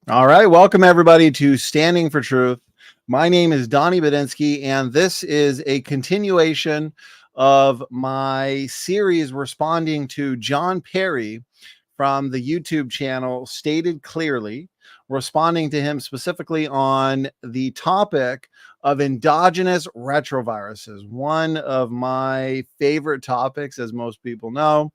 All right, welcome everybody to Standing for Truth. My name is Donny Budinsky, and this is a continuation of my series responding to Jon Perry from the YouTube channel Stated Clearly, responding to him specifically on the topic of endogenous retroviruses, one of my favorite topics, as most people know.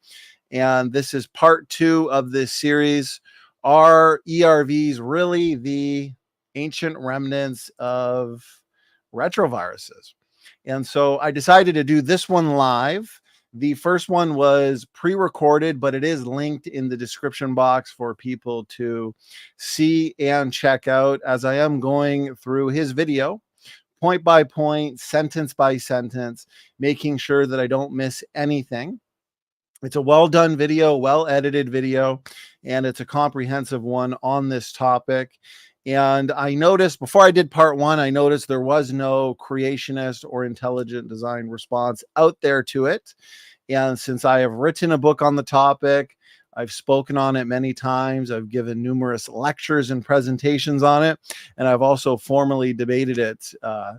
And this is part 2 of this series. Are ERVs really the ancient remnants of retroviruses? And so I decided to do this one live. The first one was pre-recorded, but it is linked in the description box for people to see and check out as I am going through his video, point by point, sentence by sentence, making sure that I don't miss anything. It's a well done video, well edited video, and it's a comprehensive one on this topic. And I noticed before I did part 1, I noticed there was no creationist or intelligent design response out there to it. And since I have written a book on the topic, I've spoken on it many times. I've given numerous lectures and presentations on it. And I've also formally debated it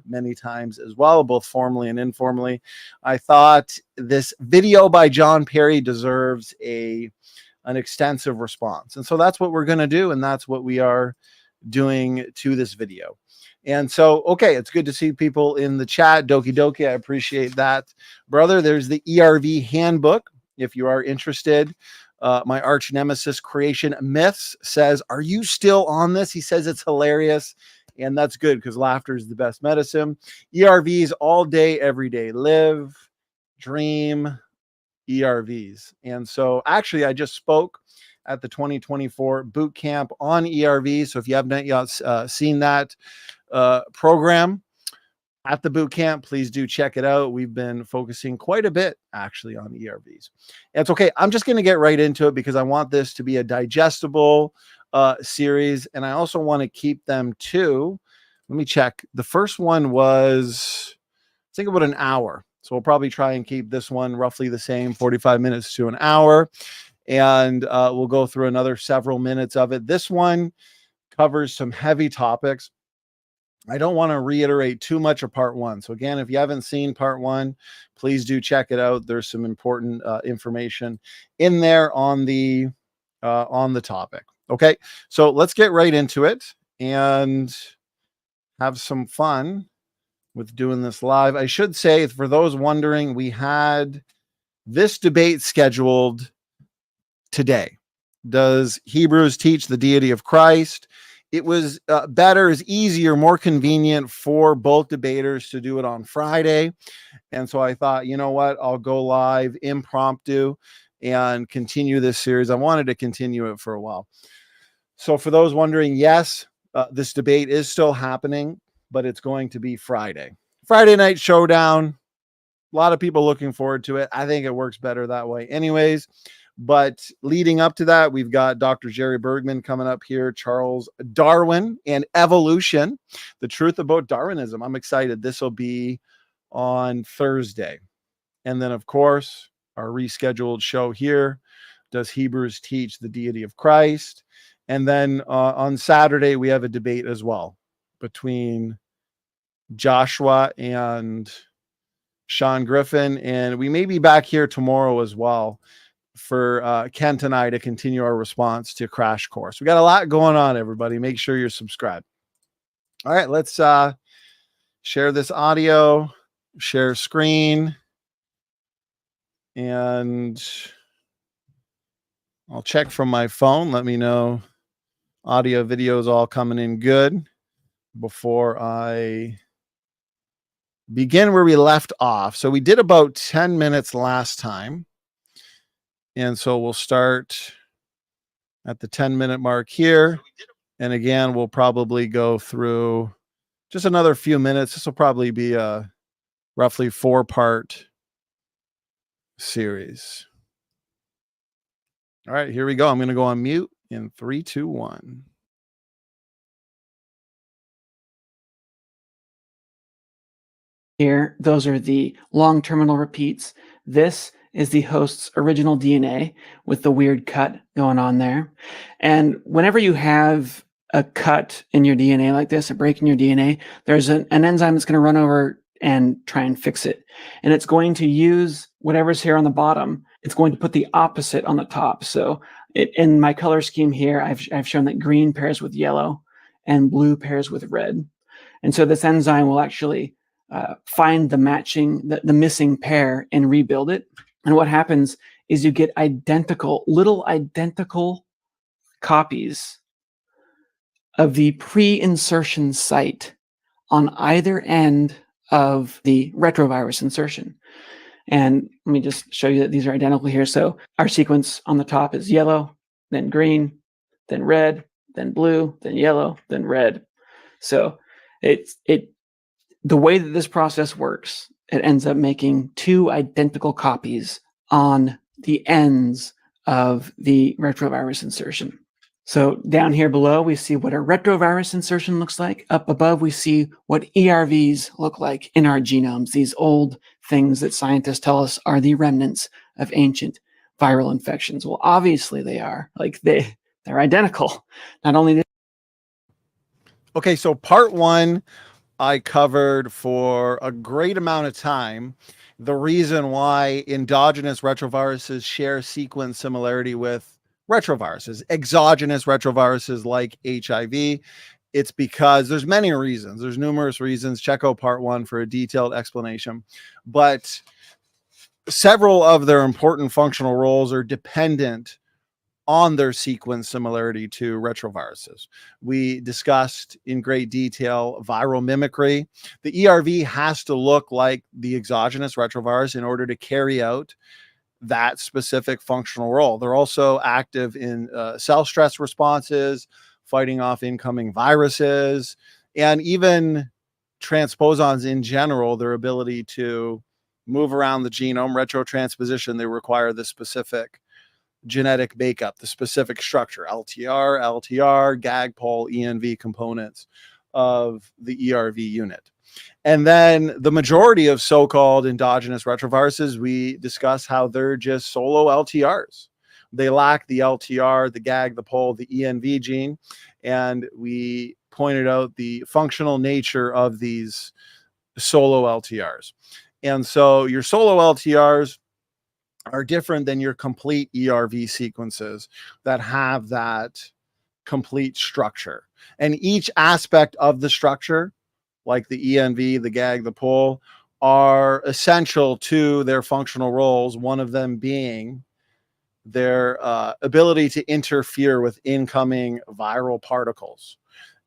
many times as well, both formally and informally. I thought this video by Jon Perry deserves an extensive response. And so that's what we're going to do. And that's what we are doing to this video. And so, okay, it's good to see people in the chat. Doki Doki, I appreciate that. Brother, there's the ERV Handbook if you are interested. My arch nemesis Creation Myths says, are you still on this? He says it's hilarious, and that's good because laughter is the best medicine. ERVs all day, every day. Live, dream, ERVs. And so actually I just spoke at the 2024 boot camp on ERVs. So if you haven't yet seen that program at the boot camp, please do check it out. We've been focusing quite a bit actually on ERVs. And it's okay. I'm just going to get right into it because I want this to be a digestible series. And I also want to keep them to, let me check. The first one was, I think, about an hour. So we'll probably try and keep this one roughly the same, 45 minutes to an hour. And we'll go through another several minutes of it. This one covers some heavy topics. I don't want to reiterate too much of part 1. So again, if you haven't seen part 1, please do check it out. There's some important information in there on the topic. Okay, so let's get right into it and have some fun with doing this live. I should say, for those wondering, we had this debate scheduled today. Does Hebrews teach the deity of Christ? It was better, is easier, more convenient for both debaters to do it on Friday. And so I thought, you know what, I'll go live impromptu and continue this series. I wanted to continue it for a while. So for those wondering, yes, this debate is still happening, but it's going to be Friday. Friday night showdown. A lot of people looking forward to it. I think it works better that way anyways. But leading up to that, we've got Dr. Jerry Bergman coming up here, Charles Darwin and evolution, the truth about Darwinism. I'm excited. This will be on Thursday. And then, of course, our rescheduled show here, does Hebrews teach the deity of Christ? And then on Saturday, we have a debate as well between Joshua and Sean Griffin. And we may be back here tomorrow as well for Kent and I to continue our response to Crash Course. We got a lot going on, everybody. Make sure you're subscribed. All right, let's share this audio, share screen, and I'll check from my phone. Let me know audio, video is all coming in good before I begin where we left off. So we did about 10 minutes last time. And so we'll start at the 10-minute mark here. And again, we'll probably go through just another few minutes. This will probably be a roughly 4-part series. All right, here we go. I'm going to go on mute in 3, 2, 1. Here, those are the long terminal repeats. This is the host's original DNA with the weird cut going on there. And whenever you have a cut in your DNA like this, a break in your DNA, there's an enzyme that's going to run over and try and fix it. And it's going to use whatever's here on the bottom. It's going to put the opposite on the top. So in my color scheme here, I've shown that green pairs with yellow and blue pairs with red. And so this enzyme will actually find the missing pair and rebuild it. And what happens is you get little identical copies of the pre-insertion site on either end of the retrovirus insertion. And let me just show you that these are identical here. So our sequence on the top is yellow, then green, then red, then blue, then yellow, then red. So the way that this process works, it ends up making two identical copies on the ends of the retrovirus insertion. So down here below, we see what a retrovirus insertion looks like. Up above, we see what ERVs look like in our genomes, these old things that scientists tell us are the remnants of ancient viral infections. Well, obviously they are. Like they're identical. Not only this. Okay, so part one, I covered for a great amount of time the reason why endogenous retroviruses share sequence similarity with retroviruses, exogenous retroviruses like HIV. It's because there's many reasons. There's numerous reasons. Check out part one for a detailed explanation. But several of their important functional roles are dependent on their sequence similarity to retroviruses. We discussed in great detail viral mimicry. The ERV has to look like the exogenous retrovirus in order to carry out that specific functional role. They're also active in cell stress responses, fighting off incoming viruses, and even transposons in general, their ability to move around the genome, retrotransposition, they require the specific genetic makeup, the specific structure, LTR, GAG, pol, ENV components of the ERV unit. And then the majority of so-called endogenous retroviruses, we discuss how they're just solo LTRs. They lack the LTR, the GAG, the pol, the ENV gene. And we pointed out the functional nature of these solo LTRs. And so your solo LTRs are different than your complete ERV sequences that have that complete structure. And each aspect of the structure, like the ENV, the GAG, the pol, are essential to their functional roles, one of them being their ability to interfere with incoming viral particles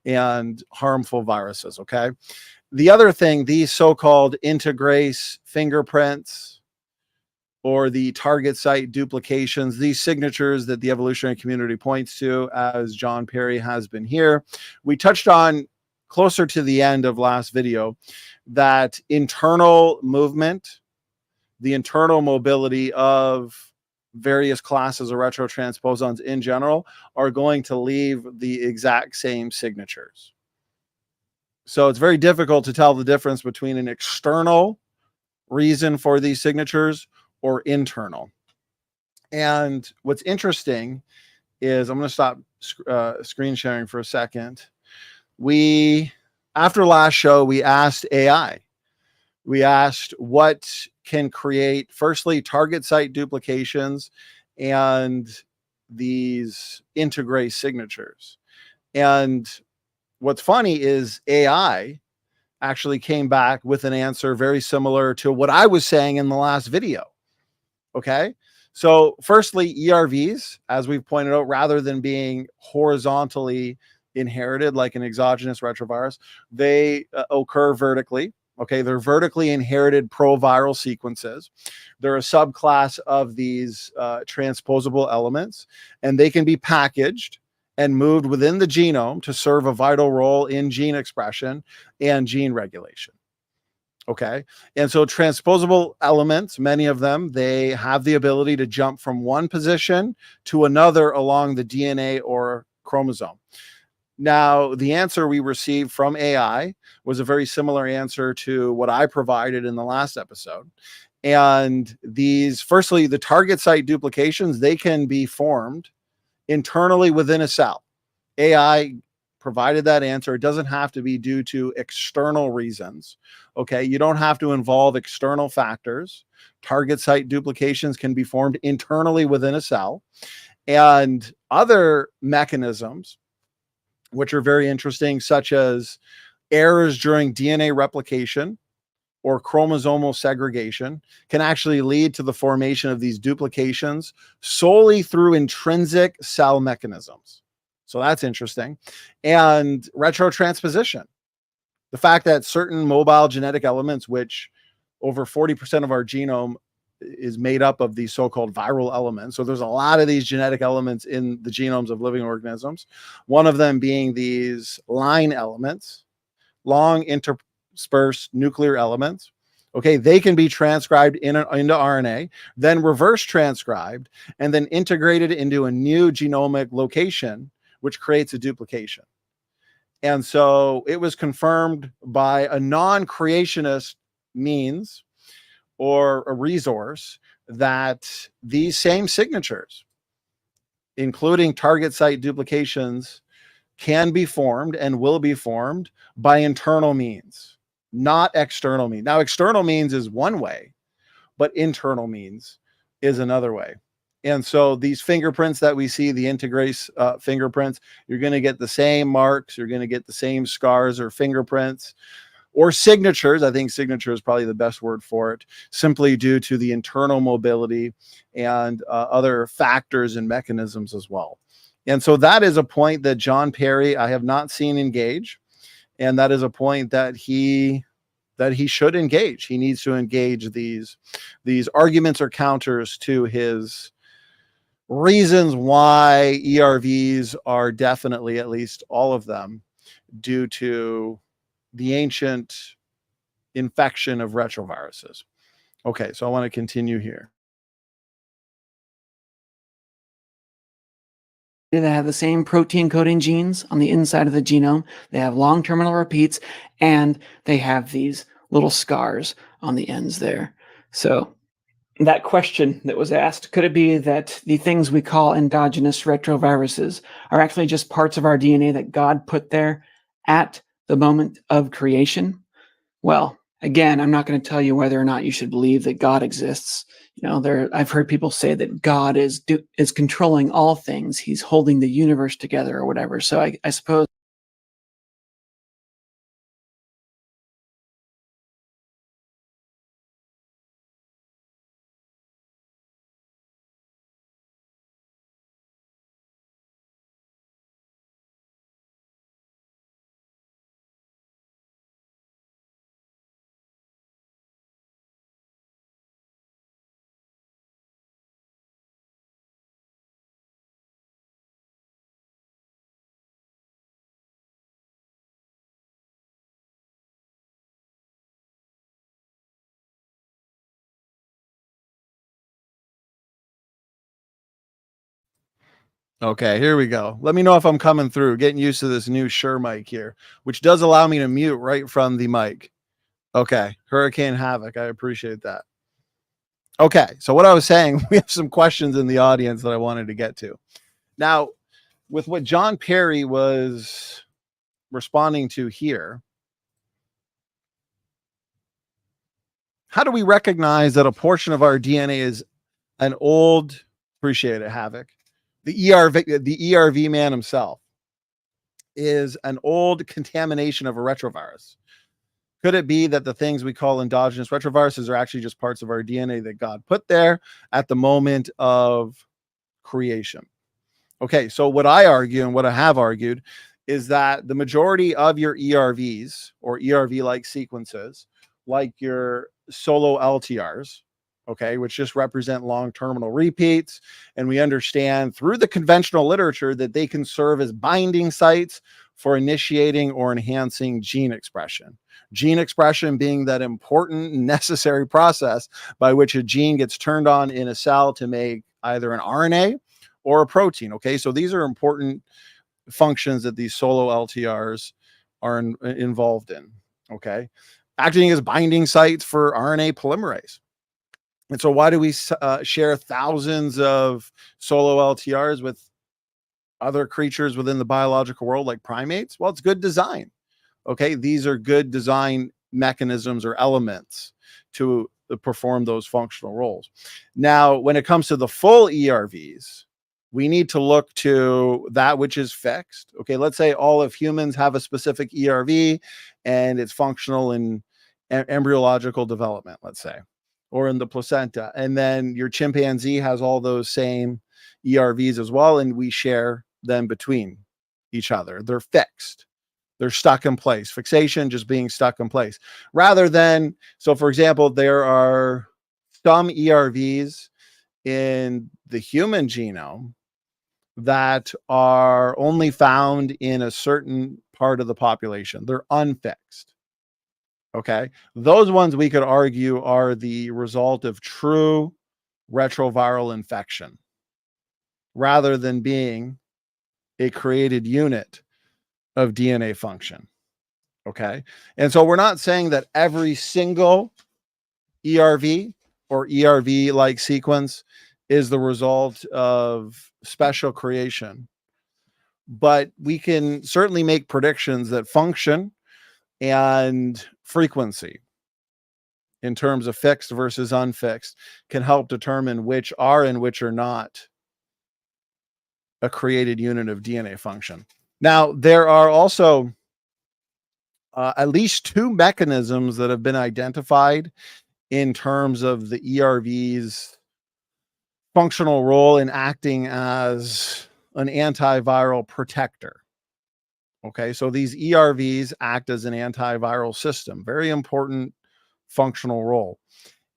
and harmful viruses, okay? The other thing, these so-called integrase fingerprints or the target site duplications, these signatures that the evolutionary community points to, as Jon Perry has been here, we touched on closer to the end of last video, that internal movement, the internal mobility of various classes of retrotransposons in general are going to leave the exact same signatures. So it's very difficult to tell the difference between an external reason for these signatures or internal. And what's interesting is, I'm going to stop screen sharing for a second. After last show, we asked AI. We asked what can create, firstly, target site duplications and these integrase signatures. And what's funny is AI actually came back with an answer very similar to what I was saying in the last video. Okay. So firstly, ERVs, as we've pointed out, rather than being horizontally inherited like an exogenous retrovirus, they occur vertically. Okay, they're vertically inherited proviral sequences. They're a subclass of these transposable elements, and they can be packaged and moved within the genome to serve a vital role in gene expression and gene regulation. Okay, and so transposable elements, many of them, they have the ability to jump from one position to another along the DNA or chromosome. Now, the answer we received from AI was a very similar answer to what I provided in the last episode. And these, firstly, the target site duplications, they can be formed internally within a cell. AI provided that answer. It doesn't have to be due to external reasons. Okay, you don't have to involve external factors. Target site duplications can be formed internally within a cell, and other mechanisms, which are very interesting, such as errors during DNA replication or chromosomal segregation, can actually lead to the formation of these duplications solely through intrinsic cell mechanisms. So that's interesting. And retrotransposition, the fact that certain mobile genetic elements, which over 40% of our genome is made up of these so-called viral elements. So there's a lot of these genetic elements in the genomes of living organisms. One of them being these line elements, long interspersed nuclear elements. Okay, they can be transcribed into RNA, then reverse transcribed, and then integrated into a new genomic location, which creates a duplication. And so it was confirmed by a non-creationist means or a resource that these same signatures, including target site duplications, can be formed and will be formed by internal means, not external means. Now, external means is one way, but internal means is another way. And so these fingerprints that we see, the integrase fingerprints, you're going to get the same marks, you're going to get the same scars or fingerprints or signatures. I think signature is probably the best word for it, simply due to the internal mobility and other factors and mechanisms as well. And so that is a point that Jon Perry, I have not seen engage. And that is a point that he should engage. He needs to engage these arguments or counters to his reasons why ERVs are definitely, at least all of them, due to the ancient infection of retroviruses. Okay, so I want to continue here. They have the same protein coding genes on the inside of the genome. They have long terminal repeats, and they have these little scars on the ends there. So that question that was asked, could it be that the things we call endogenous retroviruses are actually just parts of our DNA that God put there at the moment of creation? Well, again, I'm not going to tell you whether or not you should believe that God exists. I've heard people say that God is controlling all things. He's holding the universe together or whatever. So I suppose. Okay, here we go. Let me know if I'm coming through. Getting used to this new Shure mic here, which does allow me to mute right from the mic. Okay, Hurricane Havoc. I appreciate that. Okay, so what I was saying, we have some questions in the audience that I wanted to get to. Now, with what Jon Perry was responding to here, how do we recognize that a portion of our DNA is an old, appreciate it, Havoc, the ERV man himself, is an old contamination of a retrovirus? Could it be that the things we call endogenous retroviruses are actually just parts of our DNA that God put there at the moment of creation? Okay, so what I argue and what I have argued is that the majority of your ERVs or ERV-like sequences, like your solo LTRs, okay, which just represent long terminal repeats, and we understand through the conventional literature that they can serve as binding sites for initiating or enhancing gene expression. Gene expression being that important, necessary process by which a gene gets turned on in a cell to make either an RNA or a protein. Okay, so these are important functions that these solo LTRs are involved in. Okay, acting as binding sites for RNA polymerase. And so why do we share thousands of solo LTRs with other creatures within the biological world, like primates? Well, it's good design. Okay, these are good design mechanisms or elements to perform those functional roles. Now, when it comes to the full ERVs, we need to look to that which is fixed. Okay, let's say all of humans have a specific ERV and it's functional in embryological development, let's say, or in the placenta. And then your chimpanzee has all those same ERVs as well, and we share them between each other. They're fixed. They're stuck in place. Fixation, just being stuck in place. Rather than, so for example, there are some ERVs in the human genome that are only found in a certain part of the population. They're unfixed. Okay. Those ones we could argue are the result of true retroviral infection rather than being a created unit of DNA function. Okay. And so we're not saying that every single ERV or ERV like sequence is the result of special creation, but we can certainly make predictions that function and frequency in terms of fixed versus unfixed can help determine which are and which are not a created unit of DNA function. Now, there are also at least two mechanisms that have been identified in terms of the ERV's functional role in acting as an antiviral protector. Okay, so these ERVs act as an antiviral system, very important functional role.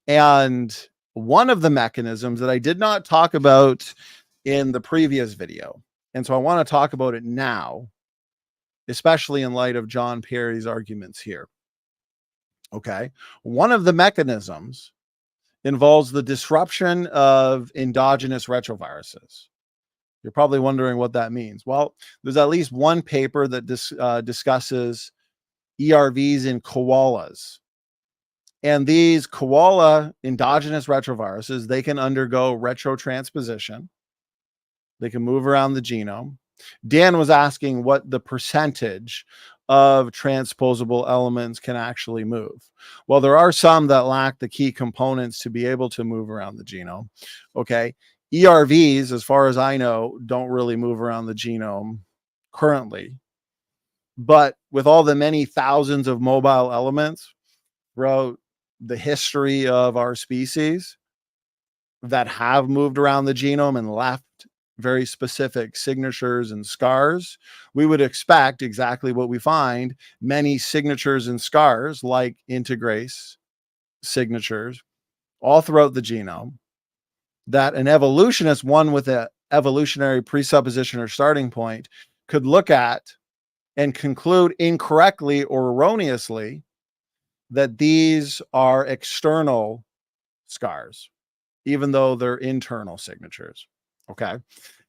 And one of the mechanisms that I did not talk about in the previous video, and so I want to talk about it now, especially in light of Jon Perry's arguments here. Okay, one of the mechanisms involves the disruption of endogenous retroviruses. You're probably wondering what that means. Well, there's at least one paper that discusses ERVs in koalas. And these koala endogenous retroviruses, they can undergo retrotransposition. They can move around the genome. Dan was asking what the percentage of transposable elements can actually move. Well, there are some that lack the key components to be able to move around the genome. Okay. ERVs, as far as I know, don't really move around the genome currently. But with all the many thousands of mobile elements throughout the history of our species that have moved around the genome and left very specific signatures and scars, we would expect exactly what we find, many signatures and scars like integrase signatures all throughout the genome, that an evolutionist, one with an evolutionary presupposition or starting point, could look at and conclude incorrectly or erroneously that these are external scars, even though they're internal signatures. Okay.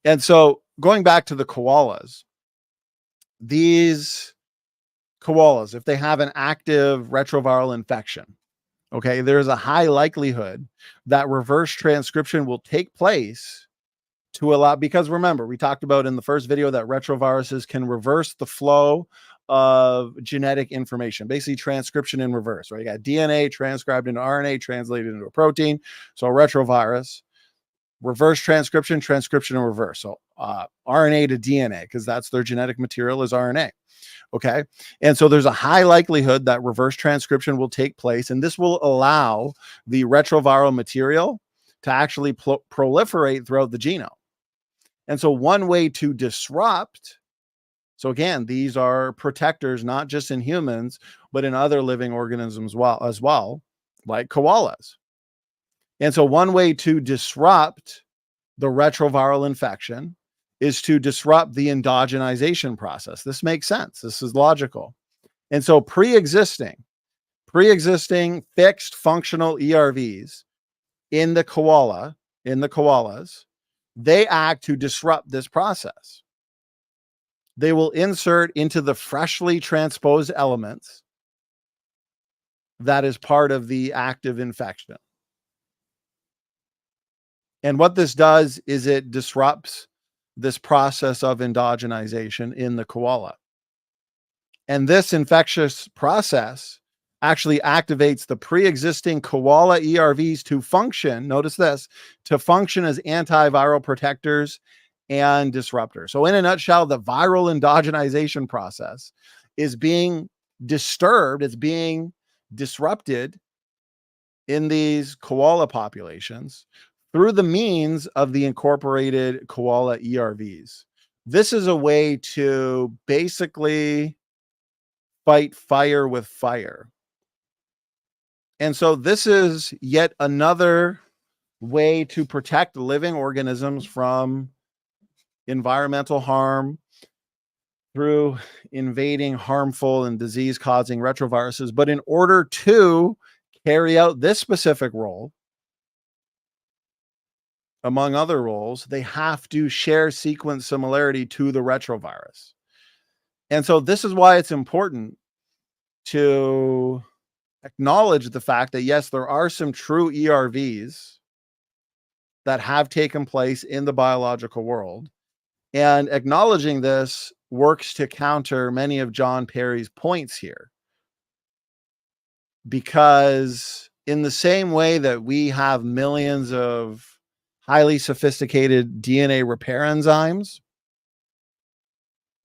And so going back to the koalas, these koalas, if they have an active retroviral infection, okay, there's a high likelihood that reverse transcription will take place to allow, because remember, we talked about in the first video that retroviruses can reverse the flow of genetic information, basically transcription in reverse, right? You got DNA transcribed into RNA, translated into a protein. So a retrovirus, reverse transcription, transcription in reverse. So RNA to DNA, because that's their genetic material is RNA. Okay. And so there's a high likelihood that reverse transcription will take place, and this will allow the retroviral material to actually proliferate throughout the genome. And so one way to disrupt, so again, these are protectors, not just in humans, but in other living organisms as well, like koalas. And so one way to disrupt the retroviral infection is to disrupt the endogenization process. This makes sense. This is logical. And so pre-existing fixed functional ERVs in the koalas, they act to disrupt this process. They will insert into the freshly transposed elements that is part of the active infection. And what this does is it disrupts this process of endogenization in the koala. And this infectious process actually activates the pre-existing koala ERVs to function, notice this, to function as antiviral protectors and disruptors. So in a nutshell, the viral endogenization process is being disturbed, it's being disrupted in these koala populations through the means of the incorporated koala ERVs. This is a way to basically fight fire with fire. And so this is yet another way to protect living organisms from environmental harm through invading harmful and disease-causing retroviruses. But in order to carry out this specific role, among other roles, they have to share sequence similarity to the retrovirus. And so this is why it's important to acknowledge the fact that, yes, there are some true ERVs that have taken place in the biological world. And acknowledging this works to counter many of Jon Perry's points here. Because in the same way that we have millions of highly sophisticated DNA repair enzymes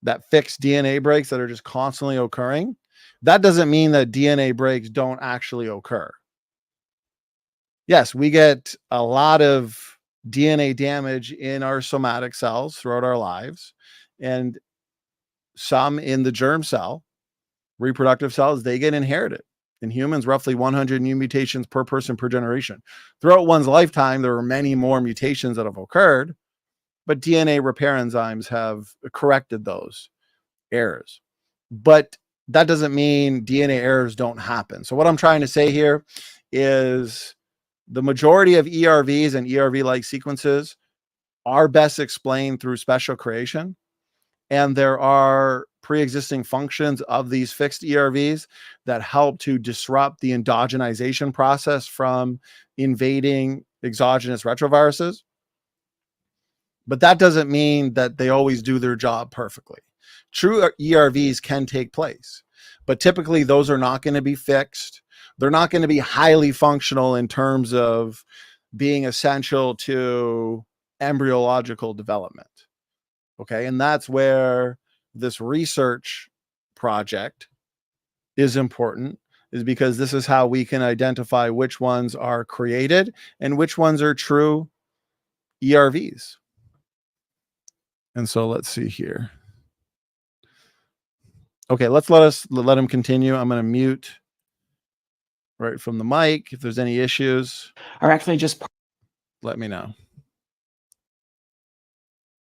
that fix DNA breaks that are just constantly occurring, that doesn't mean that DNA breaks don't actually occur. Yes, we get a lot of DNA damage in our somatic cells throughout our lives, and some in the germ cell, reproductive cells, they get inherited. In humans, roughly 100 new mutations per person per generation. Throughout one's lifetime, there are many more mutations that have occurred, but DNA repair enzymes have corrected those errors. But that doesn't mean DNA errors don't happen. So what I'm trying to say here is the majority of ERVs and ERV-like sequences are best explained through special creation. And there are pre-existing functions of these fixed ERVs that help to disrupt the endogenization process from invading exogenous retroviruses. But that doesn't mean that they always do their job perfectly. True ERVs can take place, but typically those are not going to be fixed. They're not going to be highly functional in terms of being essential to embryological development. Okay, and that's where this research project is important, is because this is how we can identify which ones are created and which ones are true ERVs. And so let's see here. Okay, let him continue. I'm going to mute right from the mic. If there's any issues, Are actually just let me know.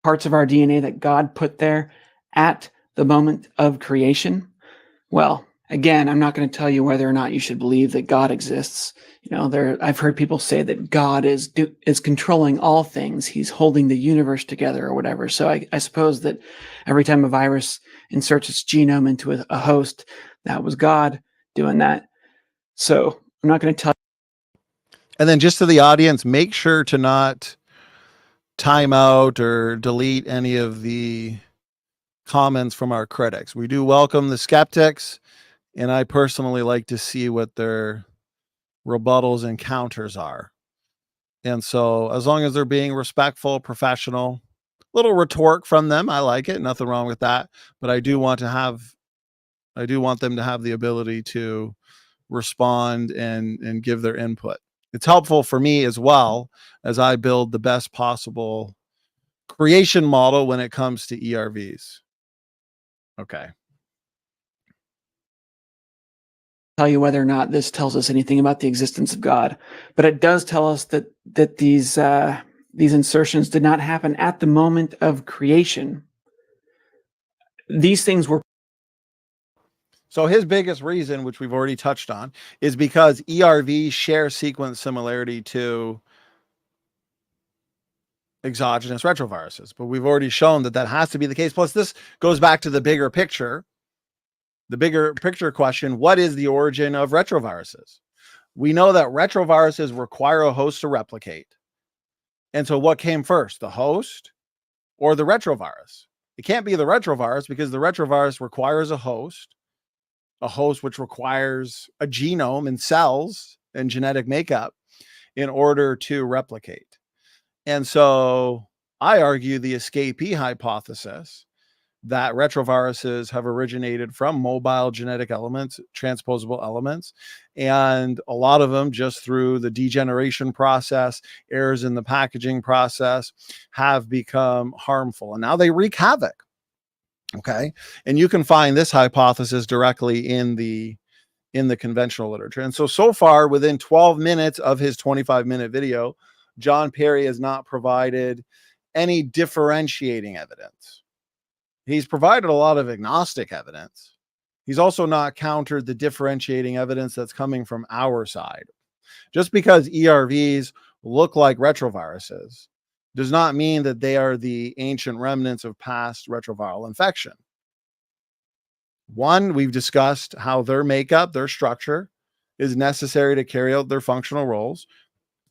parts of our DNA that God put there at the moment of creation. Well, again, I'm not going to tell you whether or not you should believe that God exists. You know, I've heard people say that God is controlling all things. He's holding the universe together or whatever. So I suppose that every time a virus inserts its genome into a host, that was God doing that. So I'm not going to tell. And then just to the audience, make sure to not time out or delete any of the comments from our critics. We do welcome the skeptics, and I personally like to see what their rebuttals and counters are. And so as long as they're being respectful, professional, little retort from them, I like it. Nothing wrong with that. But I do want them to have the ability to respond and give their input. It's helpful for me as well as I build the best possible creation model when it comes to ERVs. Okay. Tell you whether or not this tells us anything about the existence of God, but it does tell us that these insertions did not happen at the moment of creation. These things were. So his biggest reason, which we've already touched on, is because ERVs share sequence similarity to exogenous retroviruses. But we've already shown that that has to be the case. Plus, this goes back to the bigger picture. The bigger picture question: what is the origin of retroviruses? We know that retroviruses require a host to replicate. And so what came first, the host or the retrovirus. It can't be the retrovirus because the retrovirus requires a host which requires a genome and cells and genetic makeup in order to replicate. And so I argue the escapee hypothesis that retroviruses have originated from mobile genetic elements, transposable elements, and a lot of them just through the degeneration process, errors in the packaging process, have become harmful. And now they wreak havoc. Okay. And you can find this hypothesis directly in the conventional literature. And so far, within 12 minutes of his 25-minute video, Jon Perry has not provided any differentiating evidence. He's provided a lot of agnostic evidence. He's also not countered the differentiating evidence that's coming from our side. Just because ERVs look like retroviruses does not mean that they are the ancient remnants of past retroviral infection. One, we've discussed how their makeup, their structure is necessary to carry out their functional roles.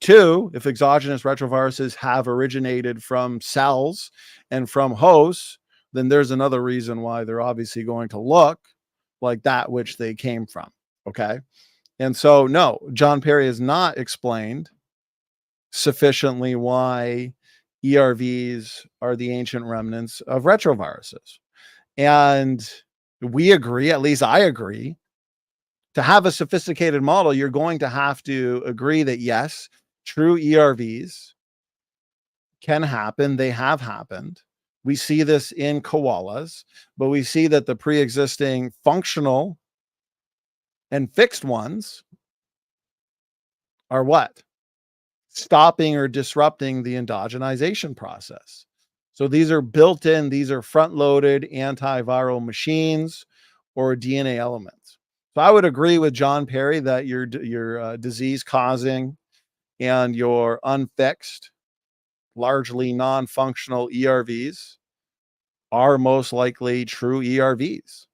Two, if exogenous retroviruses have originated from cells and from hosts, then there's another reason why they're obviously going to look like that which they came from. Okay. And so, no, Jon Perry has not explained sufficiently why ERVs are the ancient remnants of retroviruses. And we agree, at least I agree, to have a sophisticated model, you're going to have to agree that yes, true ERVs can happen. They have happened. We see this in koalas, but we see that the pre-existing functional and fixed ones are what? Stopping or disrupting the endogenization process. So these are built in, these are front-loaded antiviral machines or DNA elements. So I would agree with Jon Perry that your disease-causing and your unfixed, largely non-functional ERVs are most likely true ERVs.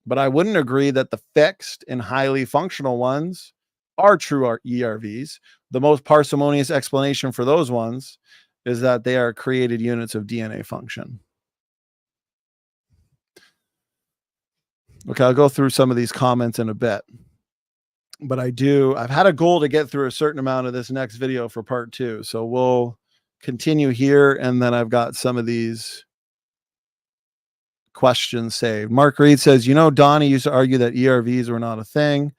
But I wouldn't agree that the fixed and highly functional ones are true ERVs. The most parsimonious explanation for those ones is that they are created units of DNA function. Okay, I'll go through some of these comments in a bit. But I've had a goal to get through a certain amount of this next video for part 2. So we'll continue here, and then I've got some of these questions saved. Mark Reed says, Donny used to argue that ERVs were not a thing.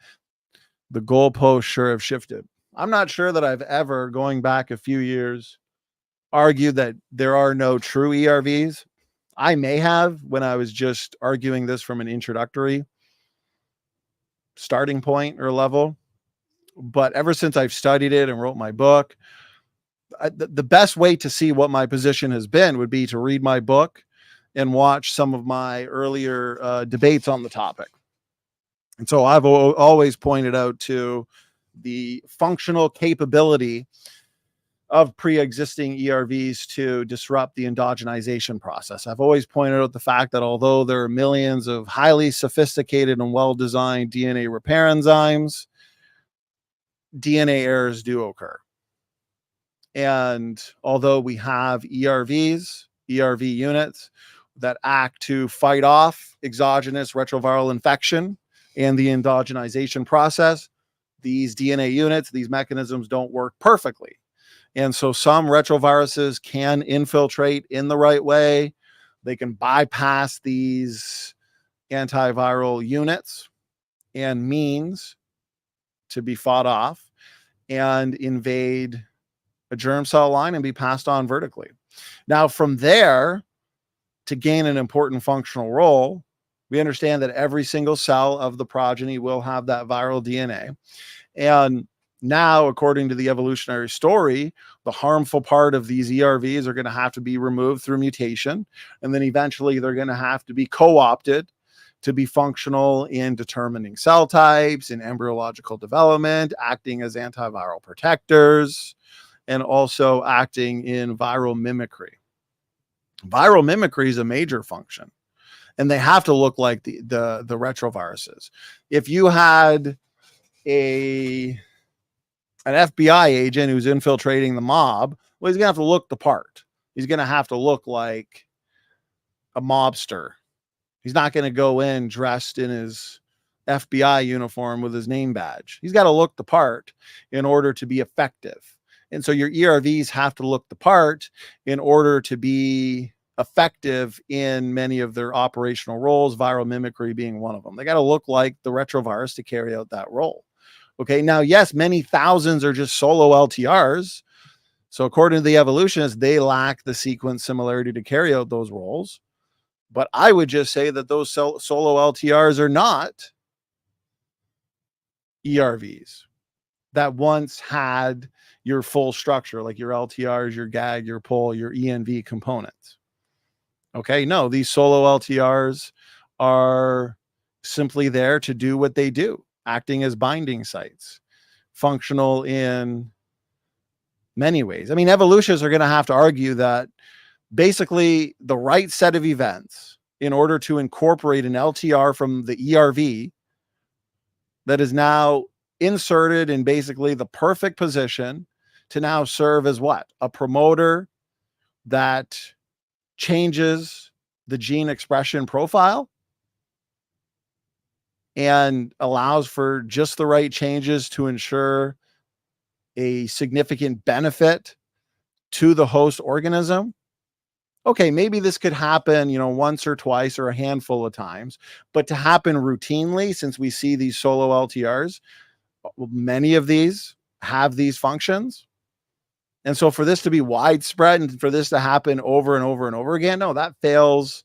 The goalposts sure have shifted. I'm not sure that I've ever, going back a few years, argued that there are no true ERVs. I may have when I was just arguing this from an introductory starting point or level. But ever since I've studied it and wrote my book, the best way to see what my position has been would be to read my book and watch some of my earlier debates on the topic. And so I've always pointed out to the functional capability of pre-existing ERVs to disrupt the endogenization process. I've always pointed out the fact that although there are millions of highly sophisticated and well-designed DNA repair enzymes, DNA errors do occur. And although we have ERVs, ERV units that act to fight off exogenous retroviral infection and the endogenization process, these DNA units, these mechanisms don't work perfectly. And so some retroviruses can infiltrate in the right way. They can bypass these antiviral units and means to be fought off and invade a germ cell line and be passed on vertically. Now, from there, to gain an important functional role, we understand that every single cell of the progeny will have that viral DNA. And now, according to the evolutionary story, the harmful part of these ERVs are going to have to be removed through mutation. And then eventually they're going to have to be co-opted to be functional in determining cell types, in embryological development, acting as antiviral protectors, and also acting in viral mimicry. Viral mimicry is a major function, and they have to look like the retroviruses. If you had an FBI agent who's infiltrating the mob, well, he's gonna have to look the part. He's going to have to look like a mobster. He's not going to go in dressed in his FBI uniform with his name badge. He's got to look the part in order to be effective. And so your ERVs have to look the part in order to be effective in many of their operational roles, viral mimicry being one of them. They got to look like the retrovirus to carry out that role. Okay. Now, yes, many thousands are just solo LTRs. So according to the evolutionists, they lack the sequence similarity to carry out those roles. But I would just say that those solo LTRs are not ERVs that once had your full structure, like your LTRs, your GAG, your POL, your ENV components. Okay, no, these solo LTRs are simply there to do what they do, acting as binding sites, functional in many ways. I mean, evolutionists are going to have to argue that basically the right set of events in order to incorporate an LTR from the ERV that is now inserted in basically the perfect position to now serve as what? A promoter that changes the gene expression profile and allows for just the right changes to ensure a significant benefit to the host organism. Okay, maybe this could happen, once or twice or a handful of times, but to happen routinely, since we see these solo LTRs, many of these have these functions. And so for this to be widespread and for this to happen over and over and over again, no, that fails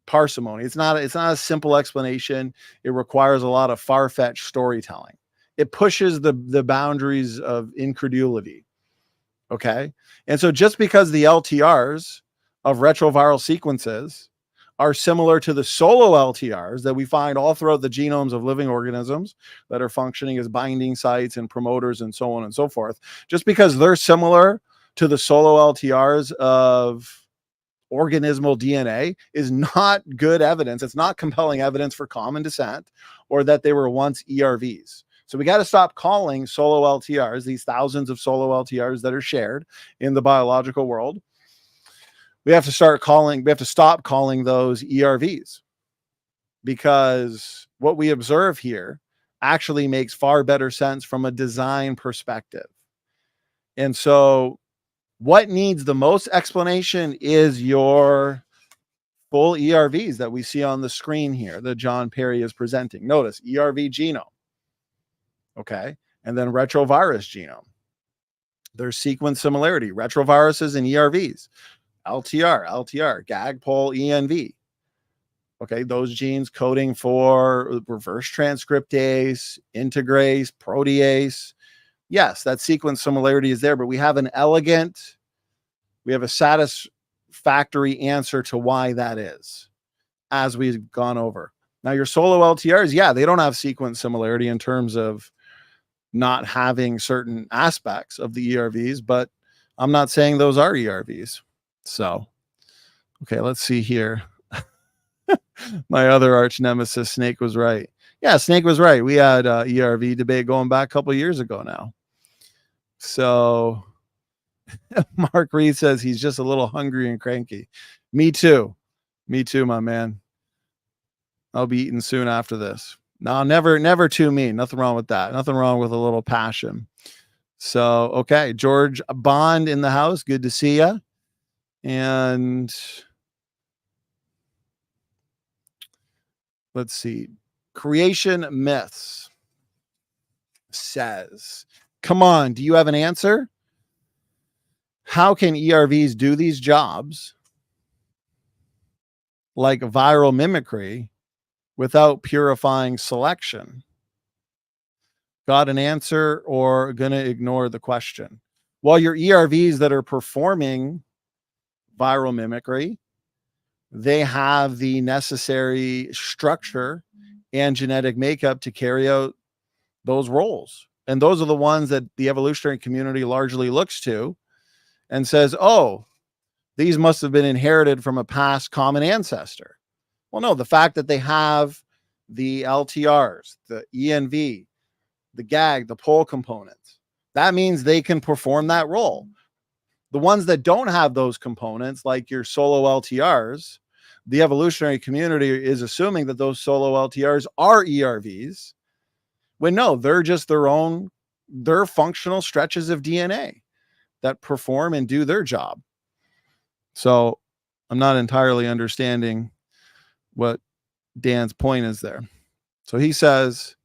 parsimony. It's not a simple explanation. It requires a lot of far-fetched storytelling. It pushes the boundaries of incredulity. Okay. And so just because the LTRs of retroviral sequences are similar to the solo LTRs that we find all throughout the genomes of living organisms that are functioning as binding sites and promoters and so on and so forth, just because they're similar to the solo LTRs of organismal DNA is not good evidence. It's not compelling evidence for common descent or that they were once ERVs. So we got to stop calling solo LTRs, these thousands of solo LTRs that are shared in the biological world. We have to stop calling those ERVs, because what we observe here actually makes far better sense from a design perspective. And so what needs the most explanation is your full ERVs that we see on the screen here that Jon Perry is presenting. Notice ERV genome. Okay. And then retrovirus genome. There's sequence similarity, retroviruses and ERVs, LTR, GAG, POL, ENV. Okay. Those genes coding for reverse transcriptase, integrase, protease. Yes, that sequence similarity is there, but we have a satisfactory answer to why that is, as we've gone over. Now, your solo LTRs, yeah, they don't have sequence similarity in terms of not having certain aspects of the ERVs, but I'm not saying those are ERVs. So, okay, let's see here. My other arch nemesis, Snake, was right. Yeah, Snake was right. We had ERV debate going back a couple of years ago now. So Mark Reed says he's just a little hungry and cranky. Me too, my man. I'll be eating soon after this. No, never too mean. Nothing wrong with that. Nothing wrong with a little passion. So, okay. George Bond in the house. Good to see you. And let's see. Creation Myths says, come on, do you have an answer? How can ERVs do these jobs like viral mimicry without purifying selection? Got an answer or going to ignore the question? Well, your ERVs that are performing viral mimicry, they have the necessary structure and genetic makeup to carry out those roles. And those are the ones that the evolutionary community largely looks to and says, oh, these must have been inherited from a past common ancestor. Well, no, the fact that they have the LTRs, the ENV, the GAG, the POL components, that means they can perform that role. The ones that don't have those components, like your solo LTRs, the evolutionary community is assuming that those solo LTRs are ERVs, when no, they're just they're functional stretches of DNA that perform and do their job. So I'm not entirely understanding what Dan's point is there. So he says,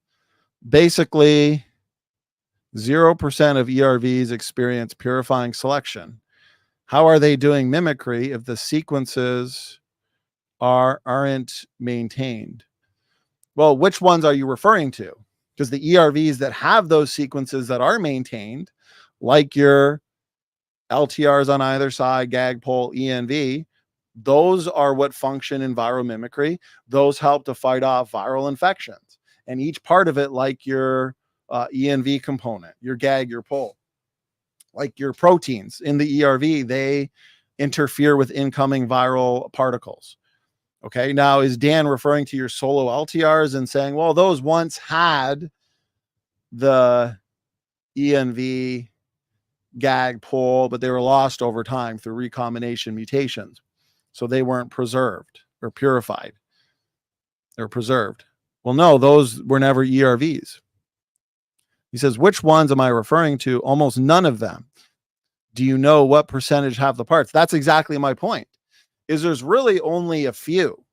basically, 0% of ERVs experience purifying selection. How are they doing mimicry if the sequences aren't maintained? Well, which ones are you referring to? Because the ERVs that have those sequences that are maintained, like your LTRs on either side, GAG, POL, ENV, those are what function in viral mimicry. Those help to fight off viral infections. And each part of it, like your ENV component, your GAG, your POL, like your proteins in the ERV, they interfere with incoming viral particles. Okay, now is Dan referring to your solo LTRs and saying, well, those once had the ENV, GAG, POL, but they were lost over time through recombination mutations. So they weren't preserved or purified or preserved. Well, no, those were never ERVs. He says, which ones am I referring to? Almost none of them. Do you know what percentage have the parts? That's exactly my point, is there's really only a few,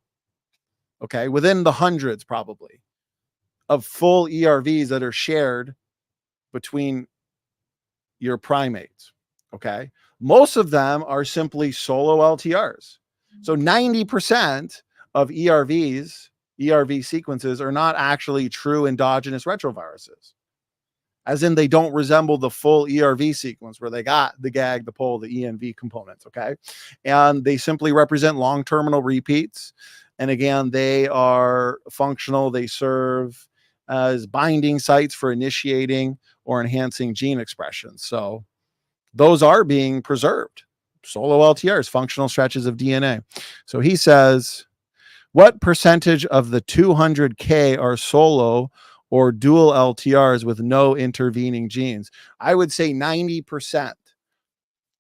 okay, within the hundreds probably, of full ERVs that are shared between your primates, okay? Most of them are simply solo LTRs. So 90% of ERVs, ERV sequences are not actually true endogenous retroviruses, as in they don't resemble the full ERV sequence where they got the GAG, the POL, the ENV components, okay? And they simply represent long terminal repeats. And again, they are functional. They serve as binding sites for initiating or enhancing gene expression. So those are being preserved. Solo LTRs, functional stretches of DNA. So he says, what percentage of the 200K are solo or dual LTRs with no intervening genes? I would say 90%.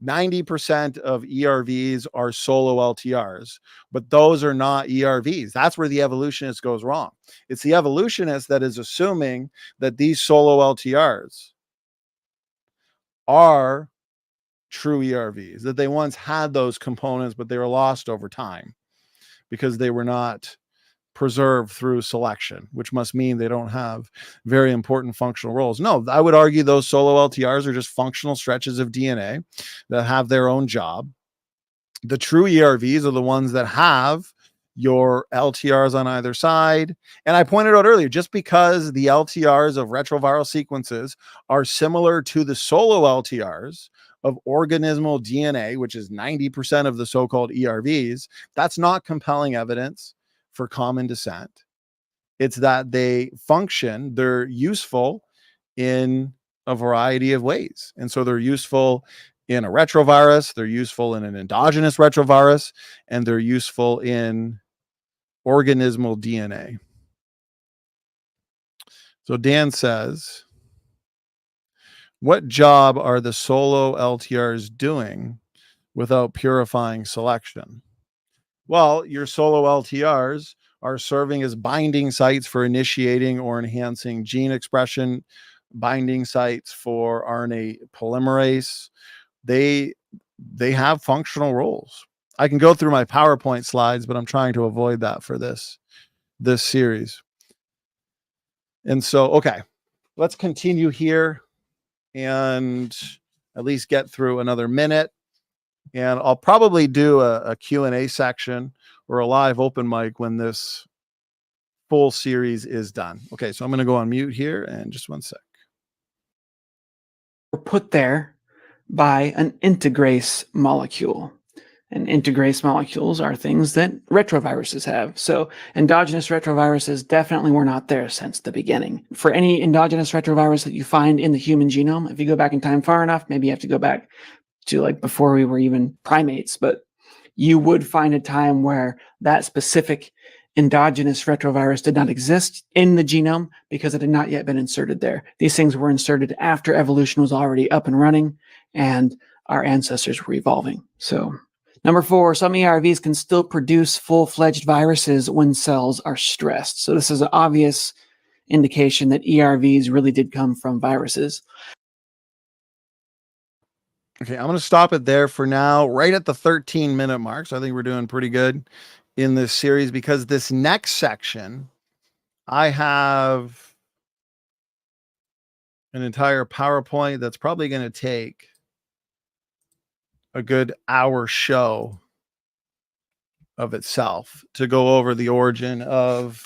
90% of ERVs are solo LTRs, but those are not ERVs. That's where the evolutionist goes wrong. It's the evolutionist that is assuming that these solo LTRs are true ERVs, that they once had those components, but they were lost over time because they were not preserved through selection, which must mean they don't have very important functional roles. No, I would argue those solo LTRs are just functional stretches of DNA that have their own job. The true ERVs are the ones that have your LTRs on either side. And I pointed out earlier, just because the LTRs of retroviral sequences are similar to the solo LTRs of organismal DNA, which is 90% of the so-called ERVs, that's not compelling evidence for common descent. It's that they function, they're useful in a variety of ways. And so they're useful in a retrovirus, they're useful in an endogenous retrovirus, and they're useful in organismal DNA. So Dan says, what job are the solo LTRs doing without purifying selection? Well, your solo LTRs are serving as binding sites for initiating or enhancing gene expression, binding sites for RNA polymerase. They have functional roles. I can go through my PowerPoint slides, but I'm trying to avoid that for this series. And so, okay, let's continue here and at least get through another minute. And I'll probably do a Q&A section or a live open mic when this full series is done. Okay, so I'm going to go on mute here and just one sec. We're put there by an integrase molecule. And integrase molecules are things that retroviruses have. So endogenous retroviruses definitely were not there since the beginning. For any endogenous retrovirus that you find in the human genome, if you go back in time far enough, maybe you have to go back to like before we were even primates, but you would find a time where that specific endogenous retrovirus did not exist in the genome because it had not yet been inserted there. These things were inserted after evolution was already up and running, and our ancestors were evolving. So number 4, some ERVs can still produce full-fledged viruses when cells are stressed. So this is an obvious indication that ERVs really did come from viruses. Okay, I'm going to stop it there for now, right at the 13-minute mark. So I think we're doing pretty good in this series, because this next section, I have an entire PowerPoint that's probably going to take a good hour show of itself to go over the origin of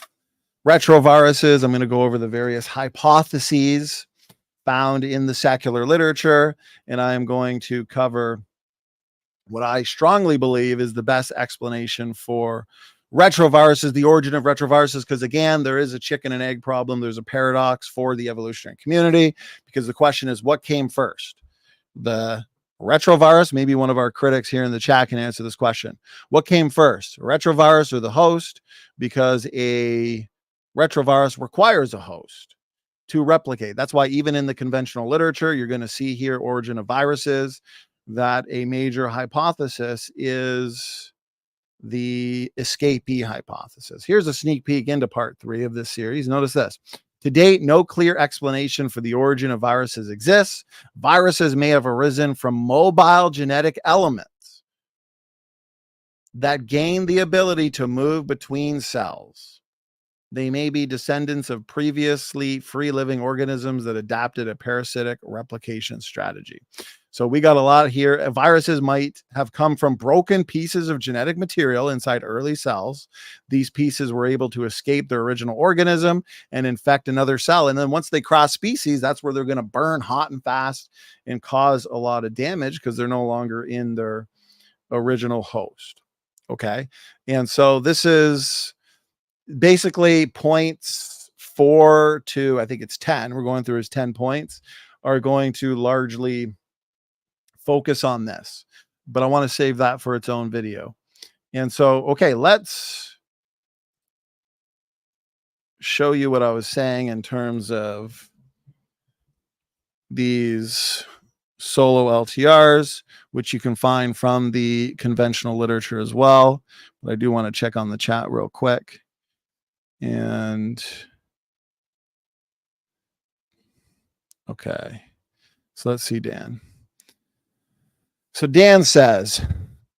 retroviruses. I'm going to go over the various hypotheses found in the secular literature, and I am going to cover what I strongly believe is the best explanation for retroviruses, the origin of retroviruses, because again, there is a chicken and egg problem. There's a paradox for the evolutionary community, because the question is, what came first? The retrovirus? Maybe one of our critics here in the chat can answer this question. What came first, a retrovirus or the host? Because a retrovirus requires a host to replicate. That's why even in the conventional literature, you're going to see here origin of viruses, that a major hypothesis is the escapee hypothesis. Here's a sneak peek into part 3 of this series. Notice this. To date, no clear explanation for the origin of viruses exists. Viruses may have arisen from mobile genetic elements that gain the ability to move between cells. They may be descendants of previously free-living organisms that adapted a parasitic replication strategy. So we got a lot here. Viruses might have come from broken pieces of genetic material inside early cells. These pieces were able to escape their original organism and infect another cell. And then once they cross species, that's where they're going to burn hot and fast and cause a lot of damage, because they're no longer in their original host. Okay. And so this is basically points 4 to, I think it's 10. We're going through his 10 points, are going to largely focus on this, but I want to save that for its own video. And so, okay, let's show you what I was saying in terms of these solo LTRs, which you can find from the conventional literature as well. But I do want to check on the chat real quick. And okay, so let's see, Dan. So Dan says,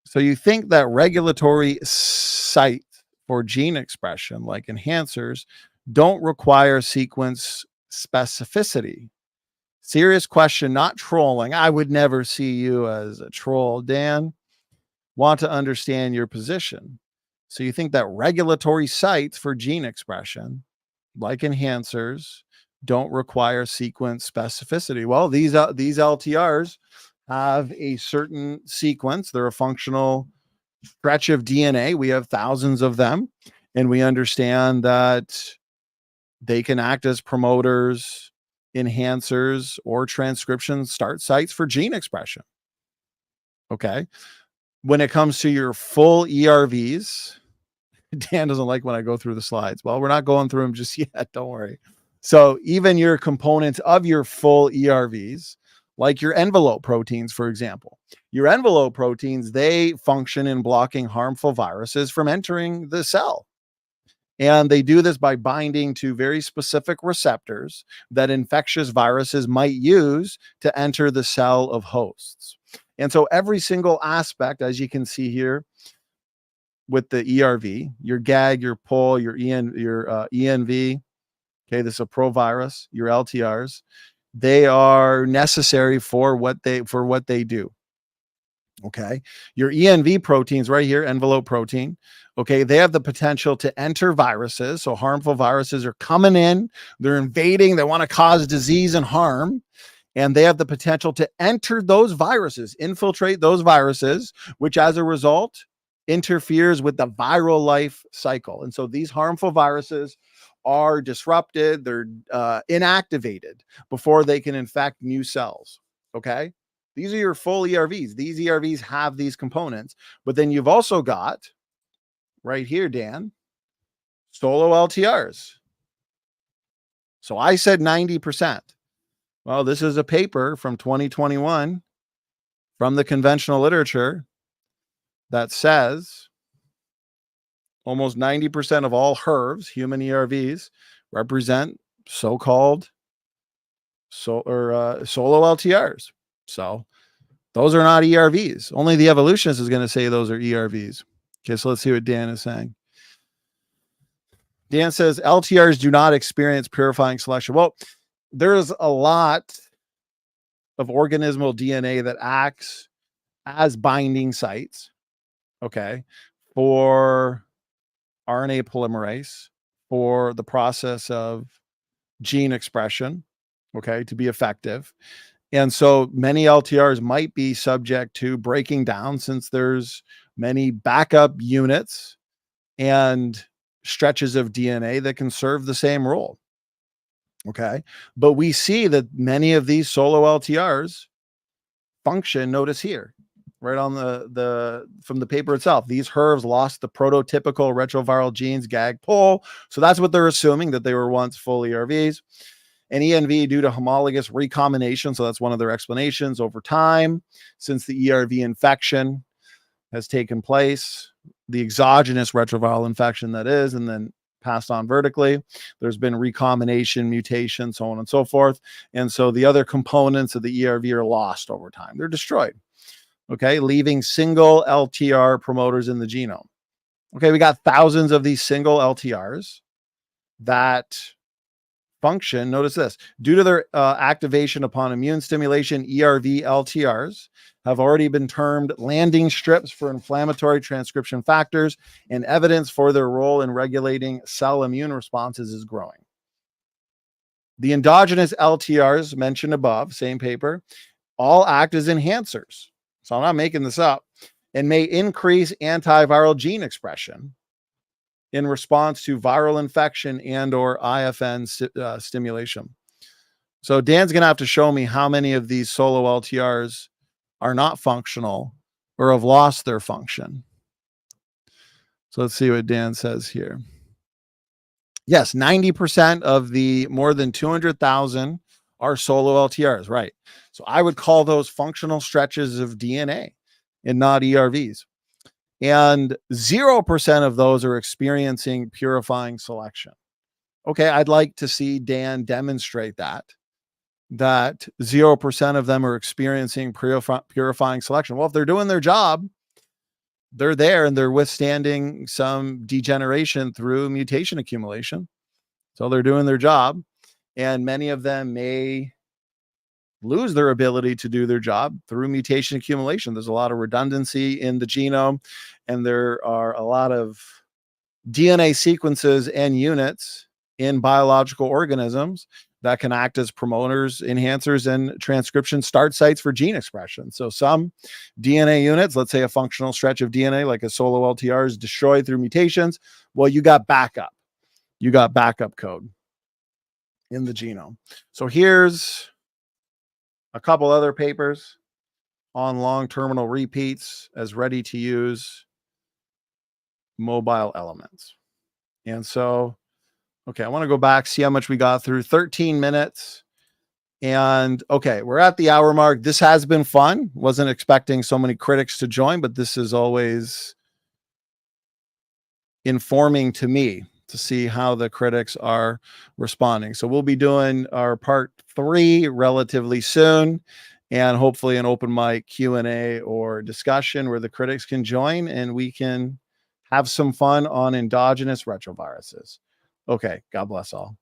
so you think that regulatory sites for gene expression, like enhancers, don't require sequence specificity? Serious question, not trolling. I would never see you as a troll, Dan. Want to understand your position. So you think that regulatory sites for gene expression, like enhancers, don't require sequence specificity? Well, these LTRs have a certain sequence. They're a functional stretch of DNA. We have thousands of them, and we understand that they can act as promoters, enhancers, or transcription start sites for gene expression. Okay. When it comes to your full ERVs, Dan doesn't like when I go through the slides. Well, we're not going through them just yet. Don't worry. So even your components of your full ERVs, like your envelope proteins, for example, your envelope proteins, they function in blocking harmful viruses from entering the cell. And they do this by binding to very specific receptors that infectious viruses might use to enter the cell of hosts. And so every single aspect, as you can see here with the ERV, your GAG, your POL, your ENV, okay, this is a provirus, your LTRs, they are necessary for what they do. Okay, your ENV proteins right here, envelope protein. Okay, they have the potential to enter viruses. So harmful viruses are coming in, they're invading, they want to cause disease and harm. And they have the potential to enter those viruses, infiltrate those viruses, which as a result interferes with the viral life cycle. And so these harmful viruses are disrupted, they're inactivated before they can infect new cells. Okay. These are your full ERVs. These ERVs have these components, but then you've also got right here, Dan, solo LTRs. So I said 90%. Well, this is a paper from 2021 from the conventional literature that says almost 90% of all HERVs, human ERVs, represent so-called solo LTRs. So those are not ERVs. Only the evolutionist is going to say those are ERVs. Okay, so let's see what Dan is saying. Dan says LTRs do not experience purifying selection. Well, there's a lot of organismal DNA that acts as binding sites, okay, for RNA polymerase, for the process of gene expression, okay, to be effective. And so many LTRs might be subject to breaking down since there's many backup units and stretches of DNA that can serve the same role. Okay. But we see that many of these solo LTRs function, notice here, right on from the paper itself. These HERVs lost the prototypical retroviral genes GAG pull. So that's what they're assuming, that they were once full ERVs. And ENV due to homologous recombination. So that's one of their explanations over time, since the ERV infection has taken place, the exogenous retroviral infection that is, and then passed on vertically. There's been recombination, mutation, so on and so forth. And so the other components of the ERV are lost over time. They're destroyed, okay, leaving single LTR promoters in the genome. Okay, we got thousands of these single LTRs that function. Notice this: due to their activation upon immune stimulation, ERV LTRs have already been termed landing strips for inflammatory transcription factors, and evidence for their role in regulating cell immune responses is growing. The endogenous LTRs mentioned above, same paper, all act as enhancers. So I'm not making this up, and may increase antiviral gene expression in response to viral infection and or IFN stimulation. So Dan's going to have to show me how many of these solo LTRs are not functional or have lost their function. So let's see what Dan says here. Yes, 90% of the more than 200,000 are solo LTRs, right? So I would call those functional stretches of DNA and not ERVs. And 0% of those are experiencing purifying selection. Okay, I'd like to see Dan demonstrate that 0% of them are experiencing purifying selection. Well, if they're doing their job, they're there and they're withstanding some degeneration through mutation accumulation. So they're doing their job, and many of them may lose their ability to do their job through mutation accumulation. There's a lot of redundancy in the genome, and there are a lot of DNA sequences and units in biological organisms that can act as promoters, enhancers, and transcription start sites for gene expression. So some DNA units, let's say a functional stretch of DNA like a solo LTR, is destroyed through mutations. Well, you got backup. You got backup code in the genome. So here's a couple other papers on long terminal repeats as ready to use mobile elements. And so, okay, I want to go back, see how much we got through. 13 minutes. And okay, we're at the hour mark. This has been fun. Wasn't expecting so many critics to join, but this is always informing to me to see how the critics are responding. So we'll be doing our part 3 relatively soon, and hopefully an open mic Q&A or discussion where the critics can join and we can have some fun on endogenous retroviruses. Okay, God bless all.